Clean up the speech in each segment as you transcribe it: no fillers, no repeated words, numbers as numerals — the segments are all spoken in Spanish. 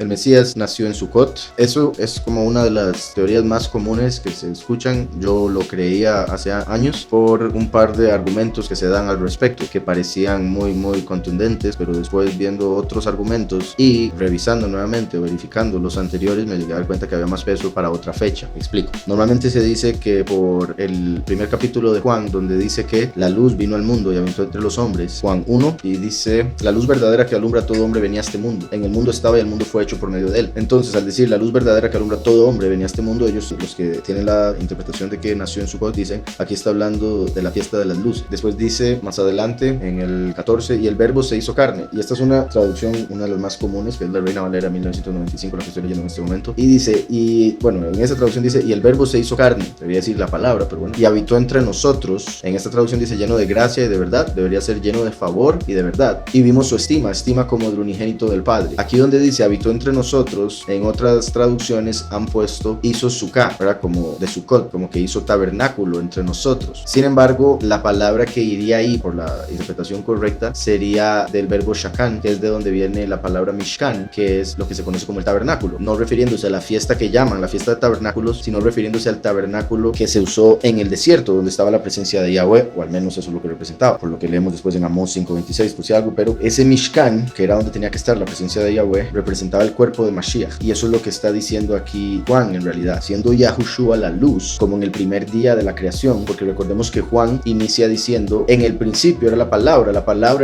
el Mesías nació en Sukkot. Eso es como una de las teorías más comunes que se escuchan. Yo lo creía hace años por un par de argumentos que se dan al respecto, que parecían muy contundentes, pero después viendo otros argumentos y revisando nuevamente o verificando los anteriores, me llegué a dar cuenta que había más peso para otra fecha. Me explico. Normalmente se dice que por el primer capítulo de Juan, donde dice que la luz vino al mundo y habitó entre los hombres, Juan 1, y dice: la luz verdadera que alumbra a todo hombre venía a este mundo. En el mundo estaba y el mundo fue hecho por medio de él. Entonces, al decir la luz verdadera que alumbra a todo hombre venía a este mundo, ellos, los que tienen la interpretación de que nació en Sukkot, dicen: aquí está hablando de la fiesta de las luces. Después dice más adelante en el 14: y el verbo se hizo carne. Y esta es una traducción, una de las más comunes, que es la Reina Valera 1995, la que estoy leyendo en este momento. Y dice, y bueno, en esa traducción dice: y el verbo se hizo carne. Debería decir la palabra, pero bueno. Y habitó entre nosotros. En esta traducción dice lleno de gracia y de verdad. Debería ser lleno de favor y de verdad. Y vimos su estima como del unigénito del Padre. Aquí donde dice habitó entre nosotros, en otras traducciones han puesto hizo sukkah, ¿verdad? Como de Sukkot, como que hizo tabernáculo entre nosotros. Sin embargo, la palabra que iría ahí, por la interpretación correcta, sería del verbo shakan, que es de donde viene la palabra mishkan, que es lo que se conoce como el tabernáculo, no refiriéndose a la fiesta que llaman la fiesta de tabernáculos, sino refiriéndose al tabernáculo que se usó en el desierto, donde estaba la presencia de Yahweh, o al menos eso es lo que representaba, por lo que leemos después en Amós 5:26, por si algo. Pero ese mishkan, que era donde tenía que estar la presencia de Yahweh, representaba el cuerpo de Mashiach, y eso es lo que está diciendo aquí Juan, en realidad, siendo Yahushua la luz, como en el primer día de la creación, porque recordemos que Juan inicia diciendo: en el principio era la palabra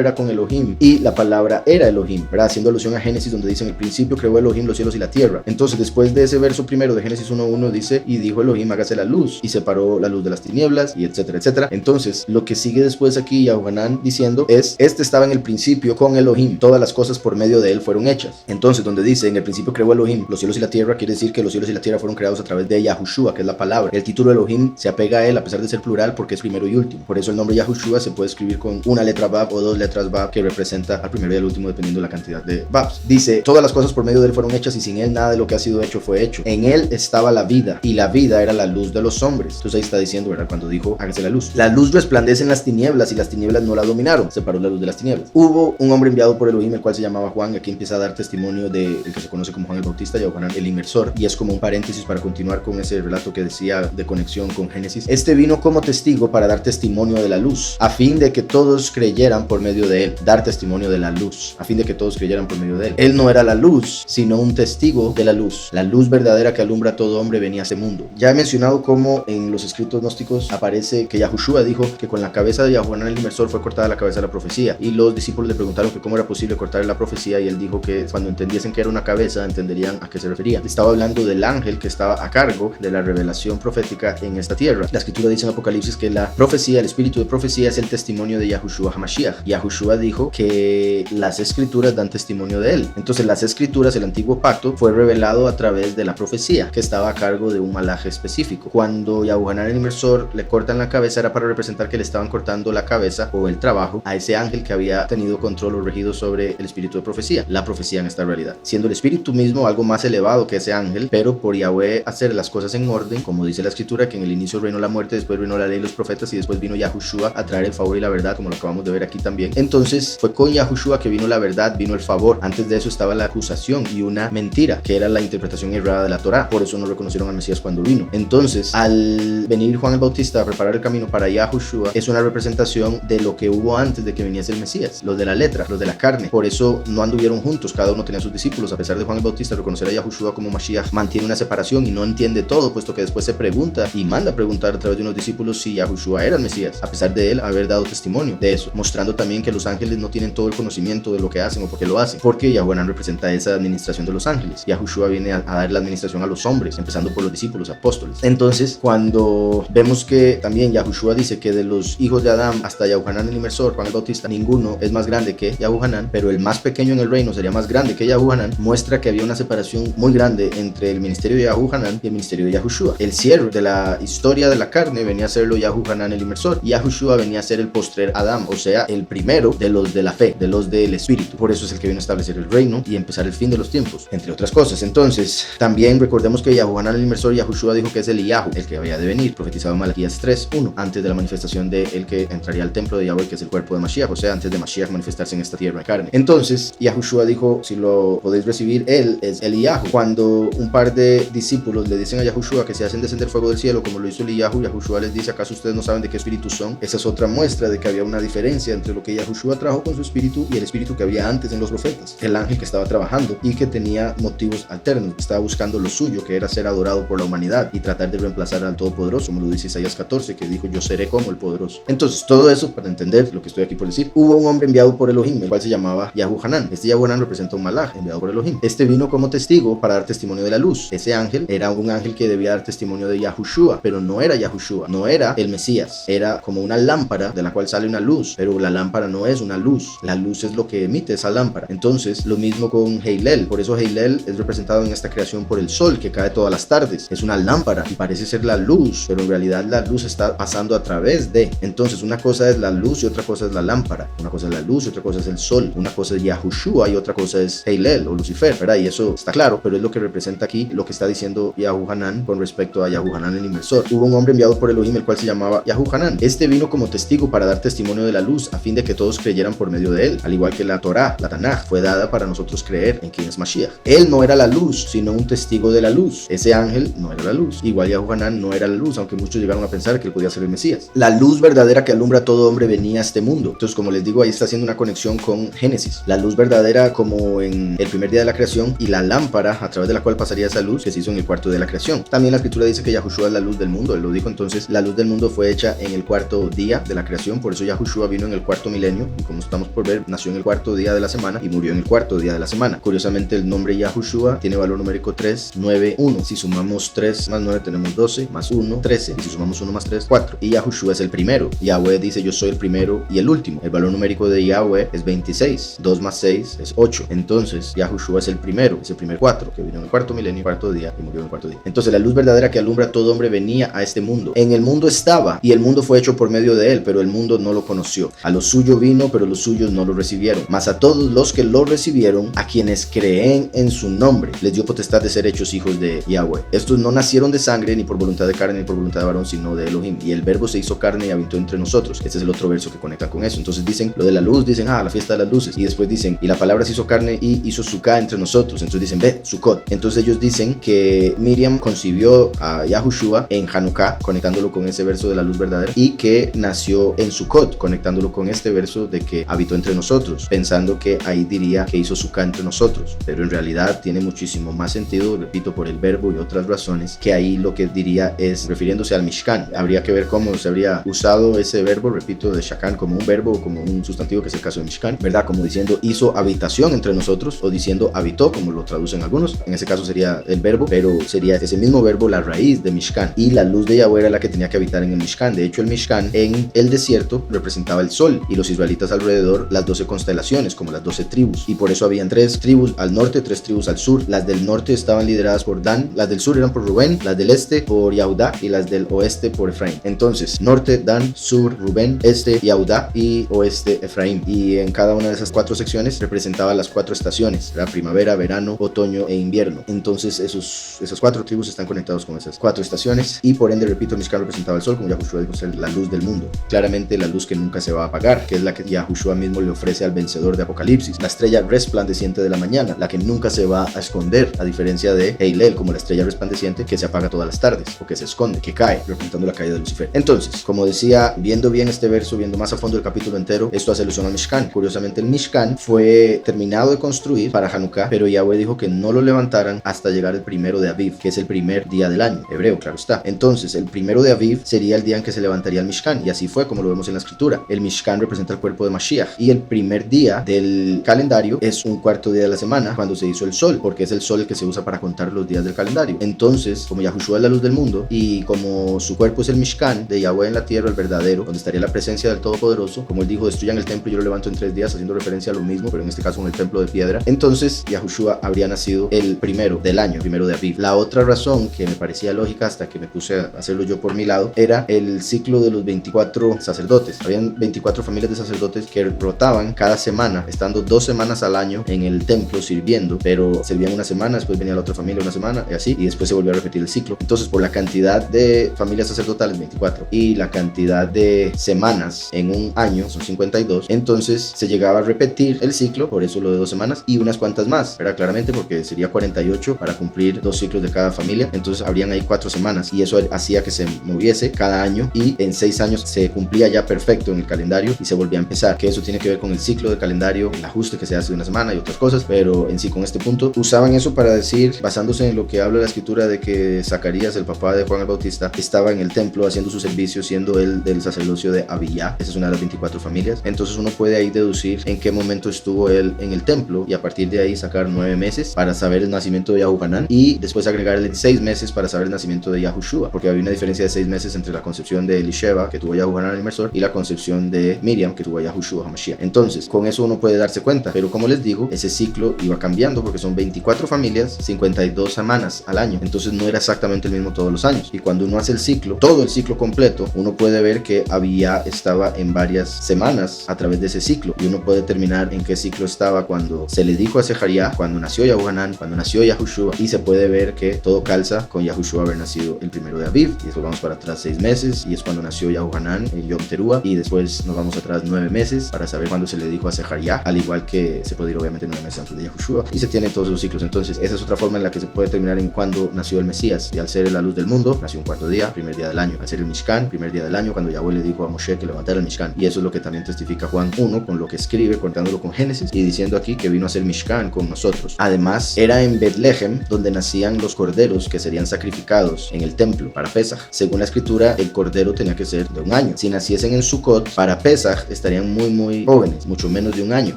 era con Elohim, y la palabra era Elohim, ¿verdad? Haciendo alusión a Génesis, donde dice: en el principio creó Elohim los cielos y la tierra. Entonces, después de ese verso primero de Génesis 1:1, dice: y dijo Elohim, hágase la luz, y separó la luz de las tinieblas, y etcétera, etcétera. Entonces, lo que sigue después aquí Yahuanán diciendo es: este estaba en el principio con Elohim, todas las cosas por medio de él fueron hechas. Entonces, donde dice: en el principio creó Elohim los cielos y la tierra, quiere decir que los cielos y la tierra fueron creados a través de Yahushua, que es la palabra. El título Elohim se apega a él a pesar de ser plural, porque es primero y último. Por eso el nombre Yahushua se puede escribir con una letra Bab o dos letras Bab, que representa al primero y al último dependiendo de la cantidad de Babs. Dice: todas las cosas por medio de él fueron hechas, y sin él nada de lo que ha sido hecho fue hecho. En él estaba la vida, y la vida era la luz de los hombres. Entonces ahí está diciendo, ¿verdad? Cuando dijo: hágase la luz. La luz resplandece en las tinieblas, y las tinieblas no la dominaron. Separó la luz de las tinieblas. Hubo un hombre enviado por Elohim, el cual se llamaba Juan, y aquí empieza a dar testimonio del que se conoce como Juan el Bautista, Yahuanán el Inmersor, y es como un paréntesis para continuar con ese relato que decía de conexión con Génesis. Este vino como testigo para dar testimonio de la luz, a fin de que todos creyeran por medio de él. Dar testimonio de la luz, a fin de que todos creyeran por medio de él. Él no era la luz, sino un testigo de la luz. La luz verdadera que alumbra a todo hombre venía a este mundo. Ya he mencionado cómo en los escritos gnósticos aparece que Yahushua dijo que con la cabeza de Yahuanán el Inmersor fue cortada la cabeza de la profecía, y los discípulos le preguntaron que cómo era posible cortar la profecía, y él dijo que cuando entendiesen que era una cabeza entenderían a qué se refería. Estaba hablando del ángel que estaba a cargo de la revelación profética en esta tierra. La escritura dice en Apocalipsis que la profecía, el espíritu de profecía, es el testimonio de Yahushua HaMashiach. Yahushua dijo que las escrituras dan testimonio de él. Entonces las escrituras, el antiguo pacto, fue revelado a través de la profecía, que estaba a cargo de un malaje específico. Cuando Yahuanán el Inmersor le cortan la cabeza, era para representar que le estaban cortando la cabeza o el trabajo a ese ángel que había tenido control o regido sobre el espíritu de profecía, la profecía en esta realidad, siendo el espíritu mismo algo más elevado que ese ángel, pero por Yahweh hacer las cosas en orden, como dice la escritura, que en el inicio reinó la muerte, después reinó la ley y los profetas, y después vino Yahushua a traer el favor y la verdad, como lo acabamos de ver aquí también. Entonces fue con Yahushua que vino la verdad, vino el favor. Antes de eso estaba la acusación y una mentira, que era la interpretación errada de la Torá. Por eso no reconocieron al Mesías cuando vino. Entonces, al venir Juan el Bautista a preparar el camino para Yahushua, es una representación de lo que hubo antes de que viniese el Mesías, los de la letra, los de la carne. Por eso no anduvieron juntos, cada uno tenía sus discípulos. A pesar de Juan el Bautista reconocer a Yahushua como Mashiach, mantiene una separación y no entiende todo, puesto que después se pregunta y manda a preguntar a través de unos discípulos si Yahushua era el Mesías, a pesar de él haber dado testimonio de eso, mostrando también que los ángeles no tienen todo el conocimiento de lo que hacen o por qué lo hacen, porque Yahuanán representa esa administración de los ángeles. Yahushua viene a dar la administración a los hombres, empezando por los discípulos, apóstoles. Entonces, cuando vemos que también Yahushua dice que de los hijos de Adán hasta Yahuanán el Inmersor, Juan el Bautista, ninguno es más grande que Yahuanán, pero el más pequeño en el reino sería más grande que Yahuanán, muestra que había una separación muy grande entre el ministerio de Yahuanán y el ministerio de Yahushua. El cierre de la historia de la carne venía a serlo Yahuanán el Inmersor, y Yahushua venía a ser el postrer Adán, o sea, el primero de los de la fe, de los del espíritu. Por eso es el que vino a establecer el reino y empezar el fin de los tiempos, entre otras cosas. Entonces, también recordemos que Yahuanán el Inmersor, Yahushua dijo que es el Eliyahu, el que había de venir, profetizado en Malaquías 3:1, antes de la manifestación de el que entraría al templo de Yahweh, que es el cuerpo de Mashiach, o sea, antes de Mashiach manifestarse en esta tierra de carne. Entonces, Yahushua dijo, si lo podéis recibir él es Eliyahu. Cuando un par de discípulos le dicen a Yahushua que se hacen descender fuego del cielo como lo hizo Eliyahu, Yahushua les dice: ¿acaso ustedes no saben de qué espíritu son? Esa es otra muestra de que había una diferencia entre lo que Yahushua trajo con su espíritu y el espíritu que había antes en los profetas. El ángel que estaba trabajando y que tenía motivos alternos, que estaba buscando lo suyo, que era ser adorado por la humanidad y tratar de reemplazar al Todopoderoso, como lo dice Isaías 14, que dijo: yo seré como el poderoso. Entonces, todo eso para entender lo que estoy aquí por decir. Hubo un hombre enviado por Elohim, el cual se llamaba Yahuhanan. Este Yahuhanan representa un malaj enviado por Elohim. Este vino como testigo para dar testimonio de la luz. Ese ángel era un ángel que debía dar testimonio de Yahushua, pero no era Yahushua, no era el Mesías. Era como una lámpara de la cual sale una luz, pero la lámpara no es una luz. La luz es lo que emite esa lámpara. Entonces, lo mismo con Heilel. Por eso Heilel es representado en esta creación por el sol que cae todas las tardes. Es una lámpara y parece ser la luz, pero en realidad la luz está pasando a través de. Entonces, una cosa es la luz y otra cosa es la lámpara. Una cosa es la luz y otra cosa es el sol. Una cosa es Yahushua y otra cosa es Heilel o Lucifer, ¿verdad? Y eso está claro, pero es lo que representa aquí lo que está diciendo Yahuhanan con respecto a Yahuhanan el inversor. Hubo un hombre enviado por Elohim, el cual se llamaba Yahuhanan. Este vino como testigo para dar testimonio de la luz, a fin de que todos creyeran por medio de él. Al igual que la Torá, la Tanaj, fue dada para nosotros creer en quién es Mashiach. Él no era la luz, sino un testigo de la luz. Ese ángel no era la luz. Igual Yahuhanan no era la luz, aunque muchos llegaron a pensar que él podía ser el Mesías. La luz verdadera que alumbra a todo hombre venía a este mundo. Entonces, como les digo, ahí está haciendo una conexión con Génesis. La luz verdadera como en el primer día de la creación y la lámpara a través de la cual pasaría esa luz que se hizo en el cuarto día de la creación. También la escritura dice que Yahushua es la luz del mundo. Él lo dijo. Entonces, la luz del mundo fue hecha en el cuarto día de la creación. Por eso Yahushua vino en el cuarto milenio y, como estamos por ver, nació en el cuarto día de la semana y murió en el cuarto día de la semana. Curiosamente, el nombre Yahushua tiene valor numérico 3, 9, 1. Si sumamos 3 más 9 tenemos 12, más 1, 13. Y si sumamos 1 más 3, 4. Y Yahushua es el primero. Yahweh dice: yo soy el primero y el último. El valor numérico de Yahweh es 26. 2 más 6 es 8. Entonces, Yahushua es el primero, es el primer 4, que vino en el cuarto milenio, cuarto día y murió en el cuarto día. Entonces, la luz verdadera que alumbra a todo hombre venía a este mundo. En el mundo estaba y el mundo fue hecho por medio de él, pero el mundo no lo conoció. A lo suyo vino, pero los suyos no lo recibieron. Mas a todos los que lo recibieron, a quienes creen en su nombre, les dio potestad de ser hechos hijos de Yahweh. Estos no nacieron de sangre, ni por voluntad de carne, ni por voluntad de varón, sino de Elohim. Y el verbo se hizo carne y habitó entre nosotros. Este es el otro verso que conecta con eso. Entonces dicen lo de la luz, dicen: la fiesta de las luces. Y después dicen: y la palabra se hizo carne y hizo Sukkah entre nosotros. Entonces dicen: ve, Sukkot. Entonces ellos dicen que Miriam concibió a Yahushua en Hanukkah, conectándolo con ese verso de la luz verdadera, y que nació en Sukkot, conectándolo con este verso de que habitó entre nosotros, pensando que ahí diría que hizo Sukkah entre nosotros, pero en realidad tiene muchísimo más sentido, repito, por el verbo y otras razones, que ahí lo que diría es refiriéndose al Mishkan. Habría que ver cómo se habría usado ese verbo, repito, de Shakan como un verbo o como un sustantivo, que es el caso de Mishkan, ¿verdad? Como diciendo hizo habitación entre nosotros, o diciendo habitó, como lo traducen algunos. En ese caso sería el verbo, pero sería ese mismo verbo la raíz de Mishkan, y la luz de Yahweh era la que tenía que habitar en el Mishkan. De hecho, el Mishkan en el desierto representaba el sol, y los israelitas alrededor las 12 constelaciones, como las 12 tribus, y por eso habían 3 tribus al norte, 3 tribus al sur. Las del norte estaban lideradas por Dan, las del sur eran por Rubén, las del este por Yahudá y las del oeste por Efraín. Entonces, norte, Dan, sur, Rubén, este, Yahudá y oeste, Efraín. Y en cada una de esas 4 secciones representaba las 4 estaciones, la primavera, verano, otoño e invierno. Entonces, esas 4 tribus están conectados con esas 4 estaciones, y por ende, repito, Mishkan representaba el sol, como Yahushua dijo ser la luz del mundo. Claramente la luz que nunca se va a apagar, que es la que Yahushua mismo le ofrece al vencedor de Apocalipsis, la estrella resplandeciente de la mañana, la que nunca se va a esconder, a diferencia de Heilel, como la estrella resplandeciente que se apaga todas las tardes, o que se esconde, que cae, representando la caída de Lucifer. Entonces, como decía, viendo bien este verso, viendo más a fondo el capítulo entero, esto hace alusión al Mishkan. Curiosamente, el Mishkan fue terminado de construir para Hanukkah, pero Yahweh dijo que no lo levantaran hasta llegar el primero de Aviv, que es el primer día del año, hebreo, claro está. Entonces, el primero de Aviv sería el día en que se levantaría el Mishkan, y así fue como lo vemos en la escritura. El Mishkan representa el cuerpo de Mashiach, y el primer día del calendario es un cuarto día de la semana, cuando se hizo el sol, porque es el sol el que se usa para contar los días del calendario. Entonces, como Yahushua es la luz del mundo, y como su cuerpo es el Mishkan de Yahweh en la tierra, el verdadero, donde estaría la presencia del Todopoderoso, como él dijo: destruyan el templo y yo lo levanto en 3 días, haciendo referencia a lo mismo, pero en este caso con el templo de piedra. Entonces, Yahushua habría nacido el primero del año, primero de Aviv. La otra razón que me parecía lógica, hasta que me puse a hacerlo yo por mi lado, era el ciclo de los 24 sacerdotes. Habían 24 familias de sacerdotes que rotaban cada semana, estando 2 semanas al año en el templo sirviendo, pero servían una semana, después venía la otra familia una semana, y así, y después se volvió a repetir el ciclo. Entonces, por la cantidad de familias sacerdotales, 24, y la cantidad de semanas en un año, son 52, entonces se llegaba a repetir el ciclo, por eso lo de 2 semanas, y unas cuantas cuántas más, era claramente porque sería 48 para cumplir 2 ciclos de cada familia, entonces habrían ahí 4 semanas y eso hacía que se moviese cada año y en 6 años se cumplía ya perfecto en el calendario y se volvía a empezar, que eso tiene que ver con el ciclo de calendario, el ajuste que se hace de una semana y otras cosas, pero en sí con este punto usaban eso para decir, basándose en lo que habla la escritura de que Zacarías, el papá de Juan el Bautista, estaba en el templo haciendo su servicio, siendo él del sacerdocio de Abiyá. Esa es una de las 24 familias. Entonces uno puede ahí deducir en qué momento estuvo él en el templo y a partir de ahí sacar 9 meses para saber el nacimiento de Yahuhanán y después agregarle 6 meses para saber el nacimiento de Yahushua, porque había una diferencia de 6 meses entre la concepción de Elisheba, que tuvo Yahuhanán el inmersor, y la concepción de Miriam, que tuvo Yahushua HaMashiach. Entonces, con eso uno puede darse cuenta, pero como les digo, ese ciclo iba cambiando porque son 24 familias, 52 semanas al año, entonces no era exactamente el mismo todos los años. Y cuando uno hace el ciclo, todo el ciclo completo, uno puede ver que Abiyá estaba en varias semanas a través de ese ciclo y uno puede determinar en qué ciclo estaba cuando se le dijo a Zechariah, cuando nació Yahuhanán, cuando nació Yahushua, y se puede ver que todo calza con Yahushua haber nacido el 1 de Aviv, y después vamos para atrás 6 meses y es cuando nació Yahuhanán en Yom Teruah, y después nos vamos atrás 9 meses para saber cuándo se le dijo a Zechariah, al igual que se puede ir obviamente 9 meses antes de Yahushua, y se tienen todos los ciclos. Entonces esa es otra forma en la que se puede determinar en cuándo nació el Mesías, y al ser la luz del mundo, nació un cuarto día, primer día del año. Al ser el Mishkan, primer día del año, cuando Yahweh le dijo a Moshe que levantara el Mishkan, y eso es lo que también testifica Juan 1 con lo que escribe, contándolo con Génesis y diciendo aquí que vino a ser Mishkan con nosotros. Además, era en Betlehem donde nacían los corderos que serían sacrificados en el templo para Pesaj. Según la escritura, el cordero tenía que ser de 1 año. Si naciesen en Sukkot, para Pesaj estarían muy jóvenes, mucho menos de 1 año.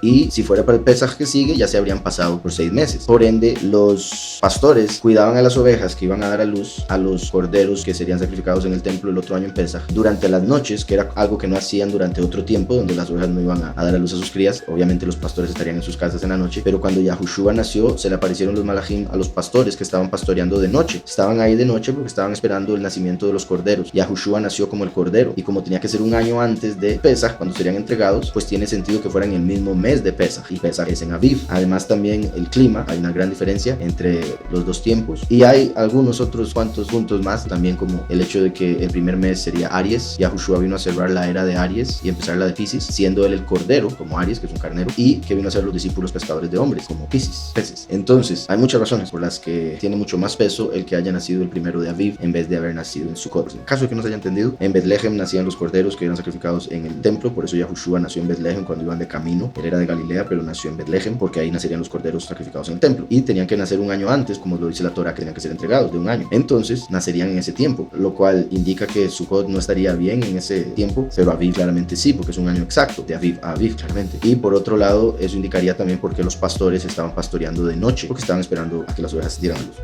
Y si fuera para el Pesaj que sigue, ya se habrían pasado por 6 meses. Por ende, los pastores cuidaban a las ovejas que iban a dar a luz a los corderos que serían sacrificados en el templo el otro año en Pesaj durante las noches, que era algo que no hacían durante otro tiempo, donde las ovejas no iban a dar a luz a sus crías. Obviamente los pastores estarían en sus casas en la noche, pero cuando Yahushua nació, se le aparecieron los malachim a los pastores que estaban pastoreando de noche. Estaban ahí de noche porque estaban esperando el nacimiento de los corderos. Yahushua nació como el cordero, y como tenía que ser 1 año antes de Pesaj, cuando serían entregados, pues tiene sentido que fueran en el mismo mes de Pesaj, y Pesaj es en Aviv. Además también el clima, hay una gran diferencia entre los dos tiempos, y hay algunos otros cuantos puntos más, también como el hecho de que el primer mes sería Aries. Yahushua vino a cerrar la era de Aries y empezar la de Piscis, siendo él el cordero como Aries, que es un carnero, y que vino a ser los discípulos pescadores de hombres como Piscis, peces. Entonces hay muchas razones por las que tiene mucho más peso el que haya nacido el 1 de Aviv en vez de haber nacido en Sukkot. En caso de que no se haya entendido, en Betlehem nacían los corderos que eran sacrificados en el templo, por eso Yahushua nació en Betlehem cuando iban de camino. Él era de Galilea, pero nació en Betlehem porque ahí nacerían los corderos sacrificados en el templo, y tenían que nacer 1 año antes, como lo dice la Torah, que tenían que ser entregados de 1 año. Entonces nacerían en ese tiempo, lo cual indica que Sukkot no estaría bien en ese tiempo, pero Aviv claramente sí, porque es 1 año exacto, de Aviv a Aviv claramente. Y por otro lado, eso indicaría también porque los pastores estaban pastoreando de noche, porque estaban esperando a que las ovejas dieran a luz.